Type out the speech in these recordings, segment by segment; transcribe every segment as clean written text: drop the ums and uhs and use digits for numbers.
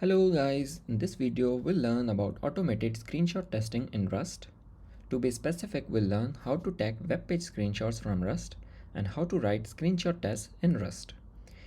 Hello guys, in this video we'll learn about automated screenshot testing in Rust. To be specific, we'll learn how to tag web page screenshots from Rust and how to write screenshot tests in Rust.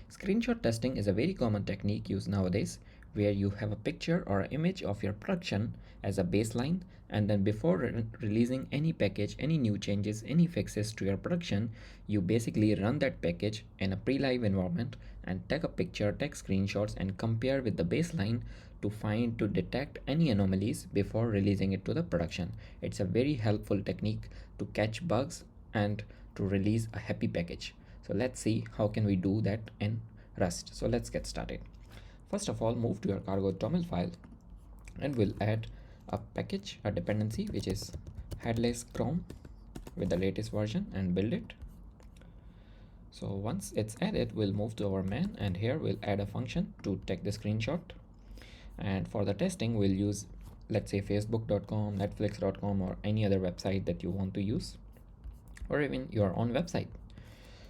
Screenshot testing is a very common technique used nowadays where you have a picture or image of your production as a baseline, and then before releasing any package, any new changes, any fixes to your production, you basically run that package in a pre-live environment and take a picture, take screenshots and compare with the baseline to detect any anomalies before releasing it to the production. It's a very helpful technique to catch bugs and to release a happy package. So let's see how can we do that in Rust. So let's get started. First of all, move to your cargo toml file and we'll add a package, a dependency, which is headless Chrome with the latest version, and build it. So once it's added, we'll move to our main, and here we'll add a function to take the screenshot. And for the testing, we'll use, let's say, facebook.com, netflix.com, or any other website that you want to use, or even your own website.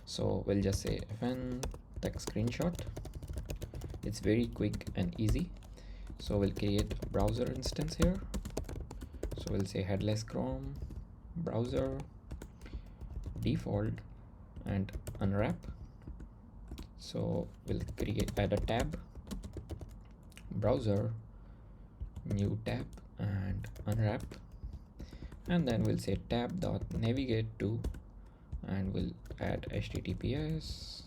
So we'll just say fn text screenshot. It's very quick and easy. So we'll create a browser instance here. So we'll say headless Chrome, browser, default, and unwrap. So we'll add a tab, browser, new tab, and unwrap. And then we'll say tab.navigate to, and we'll add https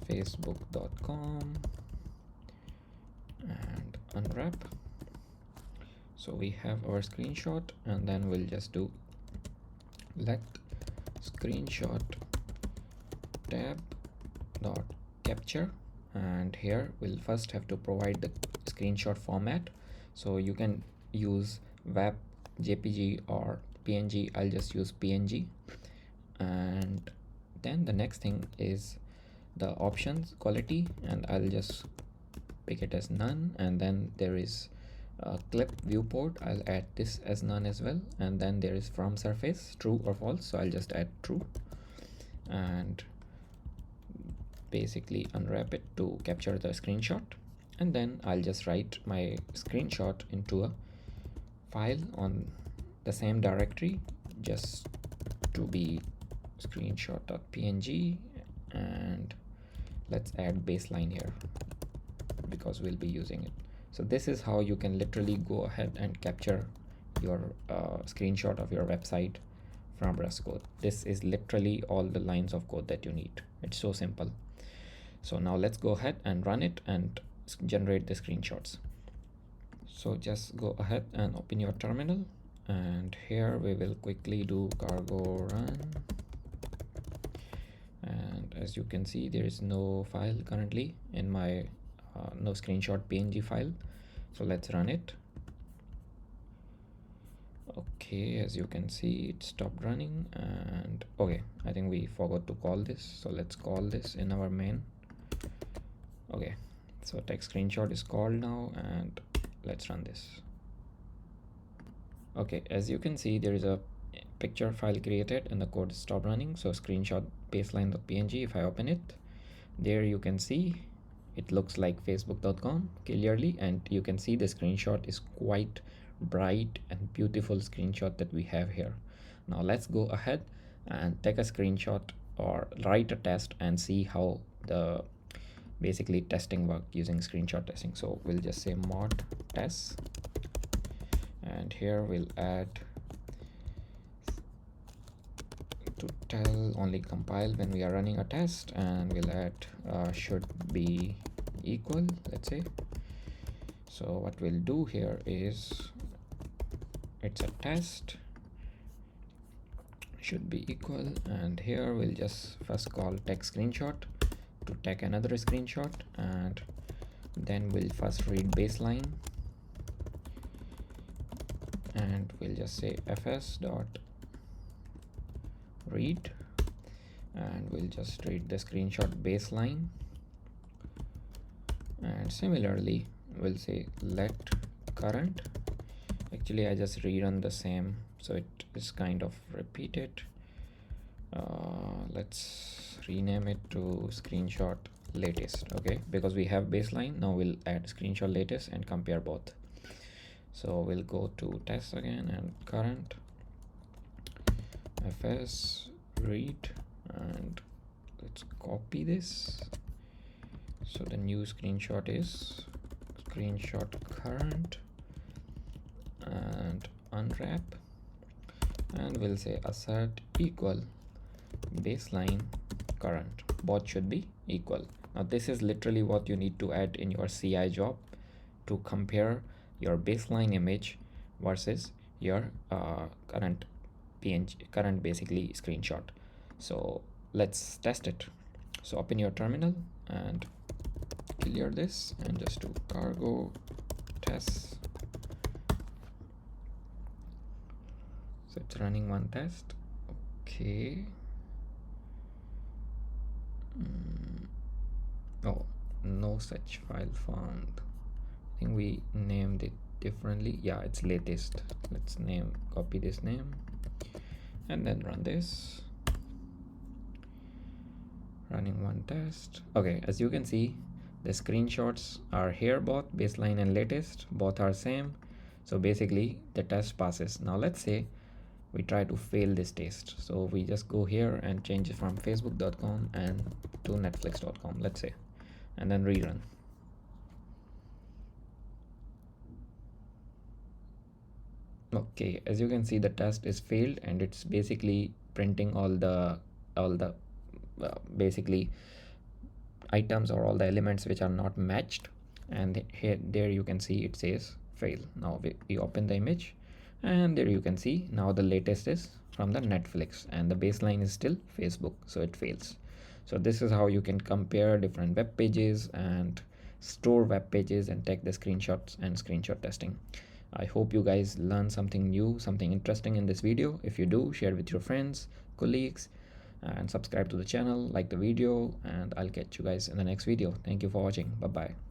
facebook.com and unwrap. So we have our screenshot, and then we'll just do let screenshot tab dot capture, and here we'll first have to provide the screenshot format. So you can use web, jpg, or png. I'll just use png. And then the next thing is the options quality, and I'll just pick it as none. And then there is a clip viewport, I'll add this as none as well. And then there is from surface, true or false, so I'll just add true, and basically unwrap it to capture the screenshot. And then I'll just write my screenshot into a file on the same directory, just to be screenshot.png, and let's add baseline here because we'll be using it. So this is how you can literally go ahead and capture your screenshot of your website from Rust code. This is literally all the lines of code that you need. It's so simple. So now let's go ahead and run it and generate the screenshots. So just go ahead and open your terminal, and here we will quickly do cargo run. And as you can see, there is no file currently in my no screenshot png file. So let's run it. Okay, as you can see, it stopped running. And okay, I think we forgot to call this, so let's call this in our main. Okay, so text screenshot is called now, and let's run this. Okay, as you can see, there is a picture file created and the code stopped running. So screenshot baseline.png, if I open it, there you can see it looks like facebook.com clearly, and you can see the screenshot is quite bright and beautiful screenshot that we have here. Now let's go ahead and take a screenshot or write a test and see how the basically testing work using screenshot testing. So we'll just say mod test, and here we'll add to tell only compile when we are running a test, and we'll add should be equal, let's say. So what we'll do here is it's a test should be equal, and here we'll just first call text screenshot to take another screenshot, and then we'll first read baseline, and we'll just say fs dot read, and we'll just read the screenshot baseline. And similarly we'll say let current. Actually I just rerun the same, so it is kind of repeated. Let's rename it to screenshot latest. Okay, because we have baseline, now we'll add screenshot latest and compare both. So we'll go to test again and current fs read, and let's copy this. So the new screenshot is screenshot current, and unwrap, and we'll say assert equal baseline current. Both should be equal. Now this is literally what you need to add in your CI job to compare your baseline image versus your current current basically screenshot. So let's test it. So open your terminal and clear this and just do cargo test. So it's running one test. Okay. Oh, no such file found. I think we named it differently. Yeah, it's latest. Let's copy this name and then run this. Running one test. Okay, as you can see, the screenshots are here, both baseline and latest, both are same. So basically the test passes. Now let's say we try to fail this test. So we just go here and change it from facebook.com and to netflix.com, let's say, and then rerun. Okay, as you can see, the test is failed and it's basically printing all the basically items or all the elements which are not matched, and there you can see it says fail. Now we open the image and there you can see now the latest is from the Netflix and the baseline is still Facebook, so it fails. So this is how you can compare different web pages and store web pages and take the screenshots and screenshot testing. I hope you guys learned something new, something interesting in this video. If you do, share with your friends, colleagues, and subscribe to the channel, like the video, and I'll catch you guys in the next video. Thank you for watching. Bye bye.